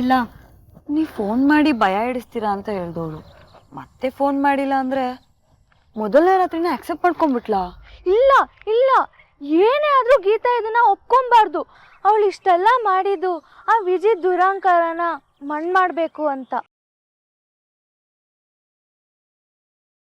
ಮಾಡಿಲ್ಲ. ನೀವು ಫೋನ್ ಮಾಡಿ ಭಯ ಇಡಿಸ್ತೀರಾ ಅಂತ ಹೇಳ್ದವಳು ಮತ್ತೆ ಫೋನ್ ಮಾಡಿಲ್ಲ ಅಂದರೆ ಮೊದಲನೇ ರಾತ್ರಿನ ಅಕ್ಸೆಪ್ಟ್ ಮಾಡ್ಕೊಂಡ್ಬಿಟ್ಲಾ? ಇಲ್ಲ ಇಲ್ಲ, ಏನೇ ಆದರೂ ಗೀತಾ ಇದನ್ನ ಒಪ್ಕೊಬಾರ್ದು. ಅವಳು ಇಷ್ಟೆಲ್ಲ ಮಾಡಿದ್ದು ಆ ವಿಜಯ್ ದುರಾಂಕಾರನ ಮಣ್ಣು ಮಾಡಬೇಕು ಅಂತ.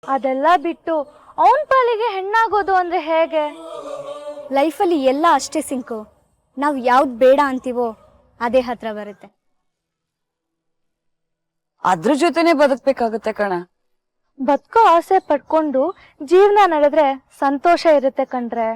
ಅದೆಲ್ಲ ಬಿಟ್ಟು ಅವನ ಪಾಲಿಗೆ ಹೆಣ್ಣಾಗೋದು ಅಂದರೆ ಹೇಗೆ? ಲೈಫಲ್ಲಿ ಎಲ್ಲ ಅಷ್ಟೇ ಸಿಂಕು. ನಾವು ಯಾವ್ದು ಬೇಡ ಅಂತೀವೋ ಅದೇ ಹತ್ರ ಬರುತ್ತೆ. ಅದ್ರ ಜೊತೆನೆ ಬದುಕಬೇಕಾಗುತ್ತೆ ಕಣ. ಬದುಕೋ ಆಸೆ ಪಡ್ಕೊಂಡು ಜೀವನ ನಡೆದ್ರೆ ಸಂತೋಷ ಇರುತ್ತೆ ಕಣ್ರೆ.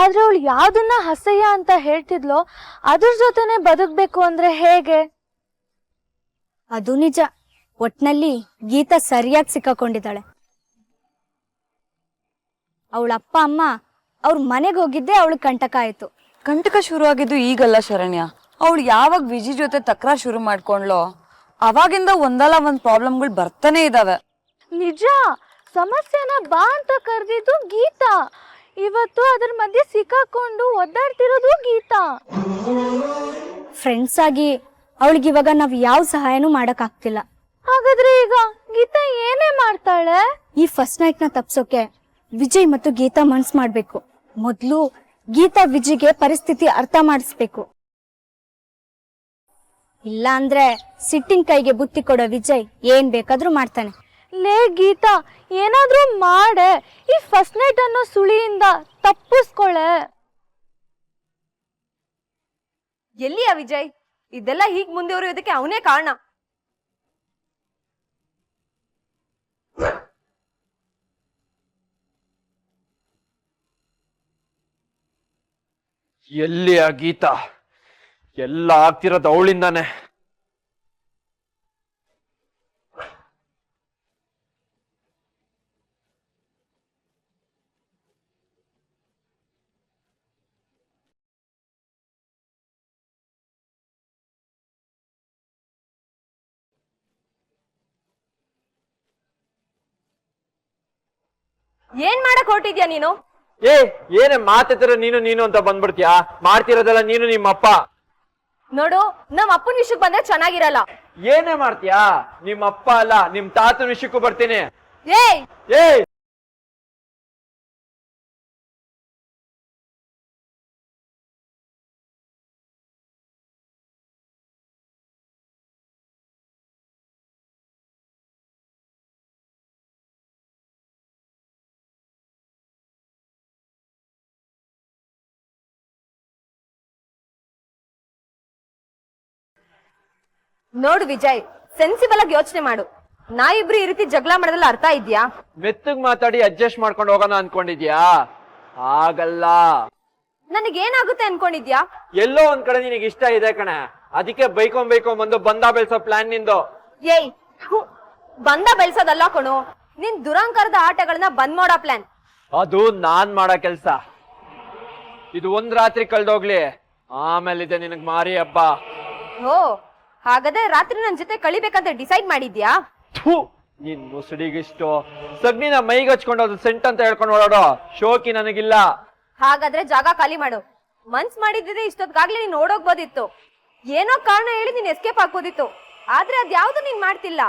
ಆದ್ರೆ ಅವಳು ಯಾವ್ದನ್ನ ಅಸಹ್ಯ ಅಂತ ಹೇಳ್ತಿದ್ಲೋ ಅದ್ರ ಜೊತೆನೆ ಬದುಕಬೇಕು ಅಂದ್ರೆ ಹೇಗೆ? ಅದು ನಿಜ. ಒಟ್ನಲ್ಲಿ ಗೀತಾ ಸರಿಯಾಗಿ ಸಿಕ್ಕಾಕೊಂಡಿದ್ದಾಳೆ. ಅವಳ ಅಪ್ಪ ಅಮ್ಮ ಅವ್ರ ಮನೆಗೆ ಹೋಗಿದ್ದೆ ಅವಳು ಕಂಟಕ ಆಯ್ತು. ಕಂಟಕ ಶುರು ಆಗಿದ್ದು ಈಗಲ್ಲ ಶರಣ್ಯ. ಅವಳು ಯಾವಾಗ ವಿಜಿ ಜೊತೆ ತಕರಾರು ಶುರು ಮಾಡ್ಕೊಂಡ್ಲೋ ಅವಾಗಿಂದ ಒಂದಲ್ಲ ಒಂದ್ ಪ್ರಾಬ್ಲಮ್ಗಳು ಬರ್ತಾನೆ ಇದಾವೆ. ನಿಜ. ಸಮಸ್ಯೆನ ಬಾ ಅಂತ ಕರೆದಿದ್ದು ಗೀತಾ. ಇವತ್ತು ಅದ್ರ ಮಧ್ಯೆ ಸಿಕ್ಕಾಕೊಂಡು ಒದ್ದಾಡ್ತಿರೋದು ಗೀತಾ. ಫ್ರೆಂಡ್ಸ್ ಆಗಿ ಅವಳಿಗೆ ಇವಾಗ ನಾವು ಯಾವ ಸಹಾಯನೂ ಮಾಡಕ್ಕಾಗ್ತಿಲ್ಲ. ಹಾಗಾದ್ರೆ ಈಗ ಗೀತಾ ಏನೇ ಮಾಡ್ತಾಳೆ? ಈ ಫಸ್ಟ್ ನೈಟ್ ನ ತಪ್ಸೋಕೆ ವಿಜಯ್ ಮತ್ತು ಗೀತಾ ಮನ್ಸ್ ಮಾಡ್ಬೇಕು. ಮೊದ್ಲು ಗೀತಾ ವಿಜಯ್ಗೆ ಪರಿಸ್ಥಿತಿ ಅರ್ಥ ಮಾಡಿಸ್ಬೇಕು. ಇಲ್ಲ ಅಂದ್ರೆ ಸಿಟ್ಟಿನ ಕೈಗೆ ಬುತ್ತಿ ಕೊಡೋ ವಿಜಯ್ ಏನ್ ಬೇಕಾದ್ರೂ ಮಾಡ್ತಾನೆ. ಲೇ ಗೀತಾ, ಏನಾದ್ರೂ ಮಾಡೆ ಈ ಫಸ್ಟ್ ನೈಟ್ ಅನ್ನೋ ಸುಳಿಯಿಂದ ತಪ್ಪಿಸ್ಕೊಳೆ. ಎಲ್ಲಿಯ ವಿಜಯ್? ಇದೆಲ್ಲ ಹೀಗ್ ಮುಂದುವರಿಯೋದಕ್ಕೆ ಅವನೇ ಕಾರಣ. ಎಲ್ಲಿ ಆ ಗೀತಾ? ಎಲ್ಲ ಆಗ್ತಿರೋದು ಅವಳಿಂದಾನೆ. ಏನ್ ಮಾಡಕ್ ಹೊರಟಿದ್ಯಾ ನೀನು? ಏನೇ ಮಾತಾಡ್ತಿರ ನೀನು ನೀನು ಅಂತ ಬಂದ್ಬಿಡ್ತೀಯಾ? ಮಾಡ್ತಿರೋದಲ್ಲ ನೀನು ನಿಮ್ಮಪ್ಪ. ನೋಡು, ನಮ್ ಅಪ್ಪನ ವಿಷಯಕ್ಕೆ ಬಂದ್ರೆ ಚೆನ್ನಾಗಿರಲ್ಲ. ಏನೇ ಮಾಡ್ತೀಯಾ? ನಿಮ್ಮಪ್ಪ ಅಲ್ಲ, ನಿಮ್ ತಾತನ ವಿಷಯಕ್ಕೂ ಬರ್ತೀನಿ. ಏಯ್ ಏಯ್ ನೋಡು ವಿಜಯ್, ಸೆನ್ಸಿಬಲ್ ಆಗಿ ಯೋಚನೆ ಮಾಡು. ನಾವಿಬ್ರು ಈ ರೀತಿ ಜಗಳ ಮಾಡೋದ್ರಲ್ಲಿ ಅರ್ಥ ಇದ್ಯಾ? ಮೆತ್ತಗ್ ಮಾತಾಡಿ ಅಡ್ಜಸ್ಟ್ ಮಾಡ್ಕೊಂಡು ಹೋಗೋಣ ಅನ್ಕೊಂಡಿದ್ಯಾ? ಆಗಲ್ಲ. ನನಗೇನಾಗುತ್ತೆ ಅನ್ಕೊಂಡಿದ್ಯಾ? ಎಲ್ಲೋ ಒಂದ್ ಕಡೆ ನಿನಗೆ ಇಷ್ಟ ಇದೆ ಕಣೆ, ಅದಕ್ಕೆ ಬೈಕೊಂಡ್ ಬಂದ ಬೆಳ್ಸೋ ಪ್ಲಾನ್ ನಿಂದು. ಏಯ್ ಥು, ಬಂದ ಬೆಳ್ಸೋದಲ್ಲ ಕಣು, ನಿನ್ ದುರಾಂಕಾರದ ಆಟಗಳನ್ನ ಬಂದ್ ಮಾಡೋ ಪ್ಲಾನ್. ಅದು ನಾನ್ ಮಾಡೋ ಕೆಲ್ಸ. ಇದು ಒಂದ್ ರಾತ್ರಿ ಕಳ್ದೋಗ್ಲಿ, ಆಮೇಲಿದೆ ನಿನಗ್ ಮಾರಿ ಹಬ್ಬ. ಓ, ಹಾಗಾದ್ರೆ ರಾತ್ರಿ ನನ್ ಜೊತೆ ಕಳಿಬೇಕಂತ ಡಿಸೈಡ್ ಮಾಡಿದ್ಯಾ? ನಿನ್ ಮುಸುಡಿಗಿಷ್ಟು ಸಗ್ನಿನ ಮೈಗೆ ಹಚ್ಕೊಂಡೋದು ಸೆಂಟ್ ಅಂತ ಹೇಳ್ಕೊಂಡು ಓಡಾಡೋ ಶೋಕಿ ನನಗಿಲ್ಲ. ಹಾಗಾದ್ರೆ ಜಾಗ ಖಾಲಿ ಮಾಡು. ಮನ್ಸ್ ಮಾಡಿದ್ರೆ ಇಷ್ಟೊತ್ಗಾಗ್ಲೇ ನೀನ್ ಓಡೋಗ್ಬೋದಿತ್ತು. ಏನೋ ಕಾರಣ ಹೇಳಿ ನೀನ್ ಎಸ್ಕೇಪ್ ಹಾಕೋದಿತ್ತು. ಆದ್ರೆ ಅದ್ಯಾವ್ದು ನೀನ್ ಮಾಡ್ತಿಲ್ಲ.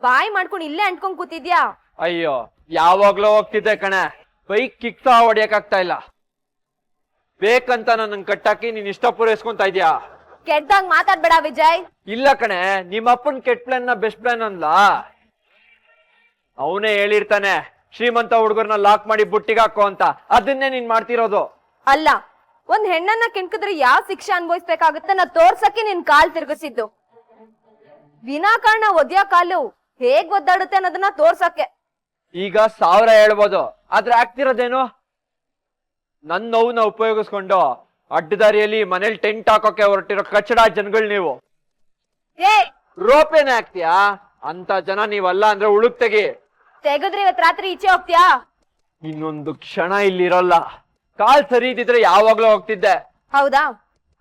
ಬಾಯಿ ಮಾಡ್ಕೊಂಡು ಇಲ್ಲೇ ಅಂಟ್ಕೊಂಡ್ ಕೂತಿದ್ಯಾ. ಅಯ್ಯೋ, ಯಾವಾಗ್ಲೋ ಹೋಗ್ತಿದ್ದೆ ಕಣೆ, ಬೈಕ್ ಕಿಕ್ ಸಹ ಹೊಡಿಯಕ್ಕಾಗ್ತಾ ಇಲ್ಲ. ಬೇಕಂತ ನನ್ನ ಕಟ್ಟಾಕಿ ನೀನ್ ಇಷ್ಟ ಪೂರೈಸ್ಕೊಂತ ಇದ್ಯಾ? ಕೆಟ್ಟದಾಗ ಮಾತಾಡ್ಬೇಡ ವಿಜಯ್. ಇಲ್ಲ ಕಣೆ, ನಿಮ್ಮ ಅಪ್ಪನ್ ಕೆಟ್ಟ ಪ್ಲಾನ್ ನ ಬೆಸ್ಟ್ ಪ್ಲಾನ್ ಅನ್ಲ. ಅವನೇ ಹೇಳಿರ್ತಾನೆ ಶ್ರೀಮಂತ ಹುಡುಗರ್ನ ಲಾಕ್ ಮಾಡಿ ಬುಟ್ಟಿಗೆ ಹಾಕೋ ಅಂತ. ಅದನ್ನೇ ನೀನ್ ಮಾಡ್ತಿರೋದು. ಅಲ್ಲ, ಒಂದ್ ಹೆಣ್ಣನ್ನ ಕೆಣ್ಕಿದ್ರೆ ಯಾವ ಶಿಕ್ಷೆ ಅನ್ಭವಿಸ್ಬೇಕಾಗುತ್ತೆ ನಾ ತೋರ್ಸಕ್ಕೆ ನಿನ್ ಕಾಲ್ ತಿರ್ಗಿಸಿದ್ದು. ವಿನಾಕಾರಣ ಒದ್ಯಾ ಕಾಲು ಹೇಗ್ ಒದ್ದಾಡುತ್ತೆ ಅನ್ನೋದನ್ನ ತೋರ್ಸಕ್ಕೆ. ಈಗ 1000 ಹೇಳ್ಬೋದು, ಆದ್ರೆ ಆಗ್ತಿರೋದೇನು? ನನ್ ನೋವನ್ನ ಉಪಯೋಗಿಸ್ಕೊಂಡು ಅಡ್ಡದಾರಿಯಲ್ಲಿ ಮನೇಲಿ ಟೆಂಟ್ ಹಾಕೋಕೆ ಹೊರಟಿರೋ ಕಚಡ ಜನಗಳು ನೀವು. ರೋಪೇನೆ ಆಗ್ತೀಯಾ? ಅಂತ ಜನ ನೀವಲ್ಲ ಅಂದ್ರೆ ಉಳುಕ್ ತೆಗಿ. ತೆಗೆದ್ರೆ ಇವತ್ ರಾತ್ರಿ ಈಚೆ ಹೋಗ್ತೀಯಾ? ಇನ್ನೊಂದು ಕ್ಷಣ ಇಲ್ಲಿರೋಲ್ಲ. ಕಾಲ್ ಸರಿ ಇದ್ದಿದ್ರೆ ಯಾವಾಗ್ಲೂ ಹೋಗ್ತಿದ್ದೆ. ಹೌದಾ?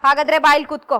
ಹಾಗಾದ್ರೆ ಬಾಯಿಲ್ ಕೂತ್ಕೋ.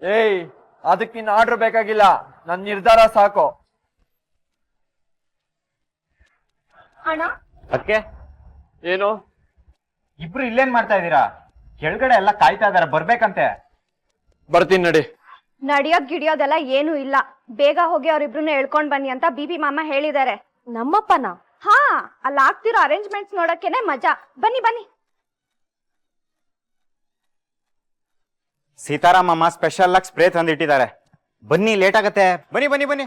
ಏಯ್, ಅದಕ್ಕೆ ನಿನ್ ಆರ್ಡರ್ ಬೇಕಾಗಿಲ್ಲ, ನನ್ ನಿರ್ಧಾರ ಸಾಕು. ಅದಕ್ಕೆ ಏನು? ಇಬ್ರು ಇಲ್ಲೇನ್ ಮಾಡ್ತಾ ಇದೀರಾ? ಕೆಳಗಡೆ ಎಲ್ಲ ಕಾಯ್ತಾ ಇದಾರೆ, ಬರ್ಬೇಕಂತೆ. ಬರ್ತೀನಿ ನಡಿ. ನಡಿಯೋದ್ ಗಿಡಿಯೋದೆಲ್ಲ ಏನೂ ಇಲ್ಲ. ಬೇಗ ಹೋಗಿ ಅವ್ರಿಬ್ರನ್ನ ಎಳ್ಕೊಂಡ್ ಬನ್ನಿ ಅಂತ ಬಿಬಿ ಮಾಮ ಹೇಳಿದ್ದಾರೆ. ನಮ್ಮಪ್ಪನ? ಹಾ, ಅಲ್ಲಿ ಆಗ್ತಿರೋ ಅರೇಂಜ್ಮೆಂಟ್ಸ್ ನೋಡಕ್ಕೇನೆ ಮಜಾ. ಬನ್ನಿ ಬನ್ನಿ. ಸೀತಾರಾಮಮ್ಮ ಸ್ಪೆಷಲ್ ಆಗಿ ಸ್ಪ್ರೇ ತಂದಿಟ್ಟಿದ್ದಾರೆ. ಬನ್ನಿ, ಲೇಟ್ ಆಗತ್ತೆ. ಬನ್ನಿ ಬನ್ನಿ ಬನ್ನಿ.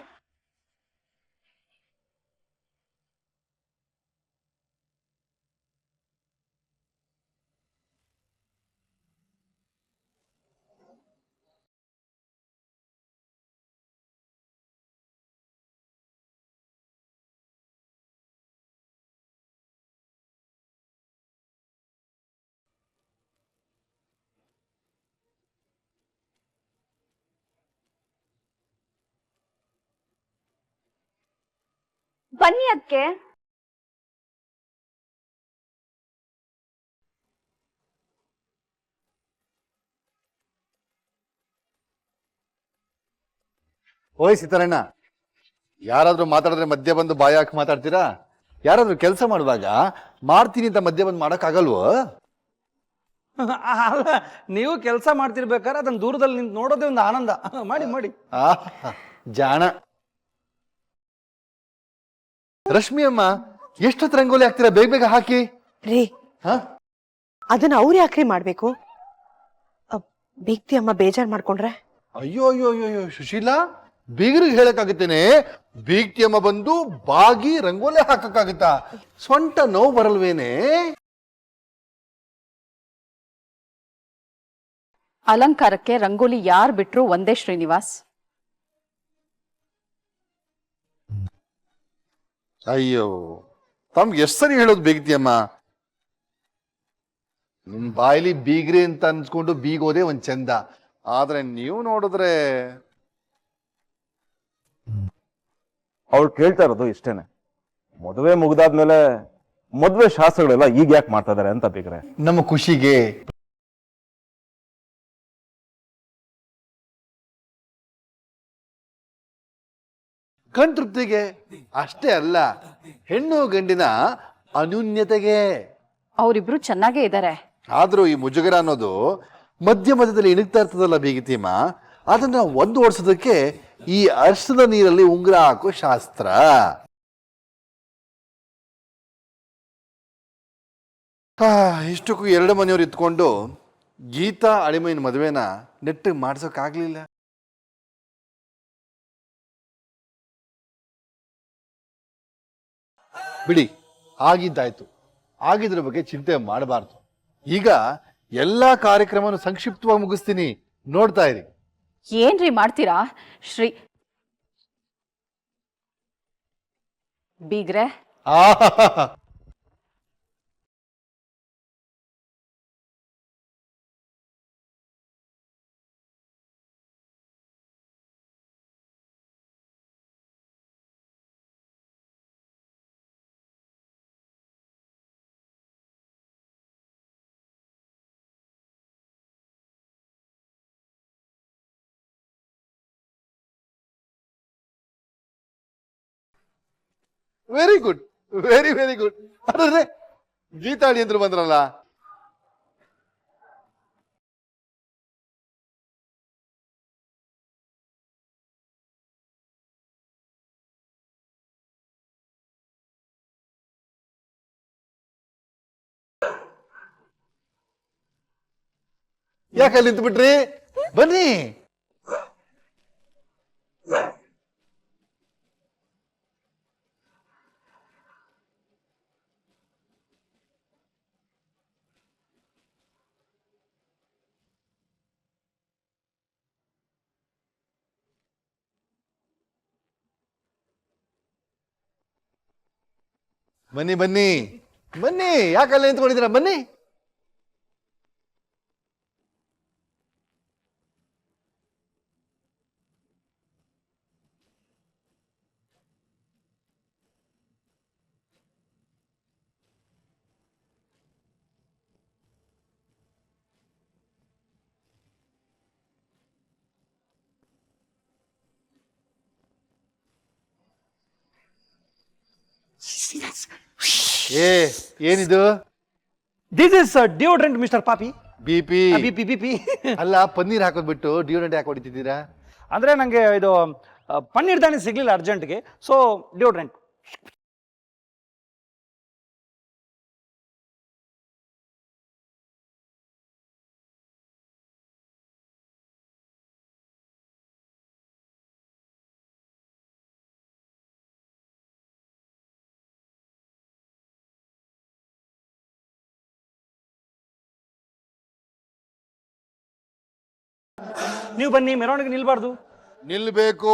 ಬನ್ನಿ ಅದಕ್ಕೆ. ಓಯ್ ಸೀತಾರಣ್ಣ, ಯಾರಾದ್ರೂ ಮಾತಾಡಿದ್ರೆ ಮಧ್ಯೆ ಬಂದು ಬಾಯಿ ಹಾಕಿ ಮಾತಾಡ್ತೀರಾ? ಯಾರಾದ್ರೂ ಕೆಲಸ ಮಾಡುವಾಗ ಮಾಡ್ತೀನಿ ಅಂತ ಮಧ್ಯೆ ಬಂದು ಮಾಡಕ್ ಆಗಲ್ವೋ? ಅಲ್ಲ, ನೀವು ಕೆಲಸ ಮಾಡ್ತಿರ್ಬೇಕಾದ್ರೆ ಅದನ್ನ ದೂರದಲ್ಲಿ ನಿಂತು ನೋಡೋದೇ ಒಂದು ಆನಂದ. ಮಾಡಿ ಮಾಡಿ. ಜಾಣ. ರಶ್ಮಿ ಅಮ್ಮ, ಎಷ್ಟೊತ್ತು ರಂಗೋಲಿ ಹಾಕ್ತೀರಾ? ಬೇಗ ಬೇಗ ಹಾಕಿ. ರೀ, ಹ ಅದನ್ನ ಅವ್ರು ಯಾಕ್ರಿ ಮಾಡ್ಬೇಕು? ಬೇಕ್ತಿ ಅಮ್ಮ ಬೇಜಾರ್ ಮಾಡ್ಕೊಂಡ್ರೆ? ಅಯ್ಯೋ ಅಯ್ಯೋ ಅಯ್ಯೋ ಸುಶೀಲಾ, ಬೀಗರಿಗೆ ಹೇಳಕ್ಕಾಗತ್ತೇನೆ? ಬೀಗ್ತಿ ಅಮ್ಮ ಬಂದು ಬಾಗಿ ರಂಗೋಲಿ ಹಾಕಕ್ಕಾಗತ್ತಾ? ಸೊಂಟ ನೋವು ಬರಲ್ವೇನೆ? ಅಲಂಕಾರಕ್ಕೆ ರಂಗೋಲಿ ಯಾರು ಬಿಟ್ರು ಒಂದೇ ಶ್ರೀನಿವಾಸ್. ಅಯ್ಯೋ, ತಮ್ಗೆ ಎಷ್ಟು ಸರಿ ಹೇಳೋದು ಬೀಗ್ತಿ ಅಮ್ಮ? ನಿಮ್ ಬಾಯಿಲಿ ಬೀಗ್ರಿ ಅಂತ ಅನ್ಸ್ಕೊಂಡು ಬೀಗೋದೇ ಒಂದ್ ಚಂದ. ಆದ್ರೆ ನೀವು ನೋಡಿದ್ರೆ ಅವಳು ಕೇಳ್ತಾ ಇರೋದು ಇಷ್ಟೇನೆ. ಮದುವೆ ಮುಗ್ದಾದ್ಮೇಲೆ ಮದುವೆ ಶಾಸ್ತ್ರಗಳೆಲ್ಲ ಈಗ ಯಾಕೆ ಮಾಡ್ತಾ ಇದಾರೆ ಅಂತ ಬೇಕ್ರೆ. ನಮ್ಮ ಖುಷಿಗೆ, ಕಣ್ ತೃಪ್ತಿಗೆ ಅಷ್ಟೇ ಅಲ್ಲ, ಹೆಣ್ಣು ಗಂಡಿನ ಅನ್ಯೂನ್ಯತೆಗೆ. ಅವರಿಬ್ರು ಚೆನ್ನಾಗೇ ಇದ್ದಾರೆ. ಆದ್ರೂ ಈ ಮುಜುಗರ ಅನ್ನೋದು ಮಧ್ಯ ಮಧ್ಯದಲ್ಲಿ ಇಣುಕ್ತಾ ಇರ್ತದಲ್ಲ ಬೀಗತಿಮ್ಮ, ಅದನ್ನ ಒಂದು ಓಡಿಸೋದಕ್ಕೆ ಈ ಅರ್ಶದ ನೀರಲ್ಲಿ ಉಂಗುರ ಹಾಕೋ ಶಾಸ್ತ್ರ. ಇಷ್ಟಕ್ಕೂ ಎರಡು ಮನೆಯವ್ರು ಇತ್ಕೊಂಡು ಗೀತಾ ಅಳಿಮೈನ ಮದುವೆನ ನೆಟ್ಟಿಗೆ ಮಾಡ್ಸೋಕ್ಕಾಗ್ಲಿಲ್ಲ. ಬಿಡಿ, ಆಗಿದ್ದಾಯ್ತು. ಆಗಿದ್ರ ಬಗ್ಗೆ ಚಿಂತೆ ಮಾಡಬಾರ್ದು. ಈಗ ಎಲ್ಲಾ ಕಾರ್ಯಕ್ರಮವನ್ನು ಸಂಕ್ಷಿಪ್ತವಾಗಿ ಮುಗಿಸ್ತೀನಿ, ನೋಡ್ತಾ ಇರಿ. ಏನ್ರಿ ಮಾಡ್ತೀರಾ ಶ್ರೀ ಬೀಗ್ರೆ? ಆಹಾಹಾಹಾ. Very good, very very good. ಅದೇ ಗೀತಾಳಿ ಅಂದ್ರು ಬಂದ್ರಲ್ಲ. ಯಾಕೆ ನಿಂತು ಬಿಟ್ರಿ? ಬನ್ನಿ. ಬನ್ನಿ ಬನ್ನಿ ಬನ್ನಿ, ಯಾಕಲ್ಲ ನಿಂತ್ಕೊಂಡಿದ್ದೀರಾ? ಬನ್ನಿ. ಏನಿದು? ದಿಸ್ ಇಸ್ ಡಿಯೋಡ್ರೆಂಟ್ ಮಿಸ್ಟರ್ ಪಾಪಿ. BP BP BP. ಅಲ್ಲ, ಪನ್ನೀರ್ ಹಾಕೋದ್ಬಿಟ್ಟು ಡಿಯೋಡೆಂಟ್ ಯಾಕೆ ಹೊಡಿತಿದ್ದೀರಾ? ಅಂದ್ರೆ ನಂಗೆ ಇದು ಪನ್ನೀರ್ ದಾಣಿ ಸಿಗ್ಲಿಲ್ಲ ಅರ್ಜೆಂಟ್ಗೆ, ಸೊ ಡಿಯೋಡ್ರೆಂಟ್. ನೀವು ಬನ್ನಿ, ಮೆರವಣಿಗೆ ನಿಲ್ಬಾರ್ದು. ನಿಲ್ಬೇಕು.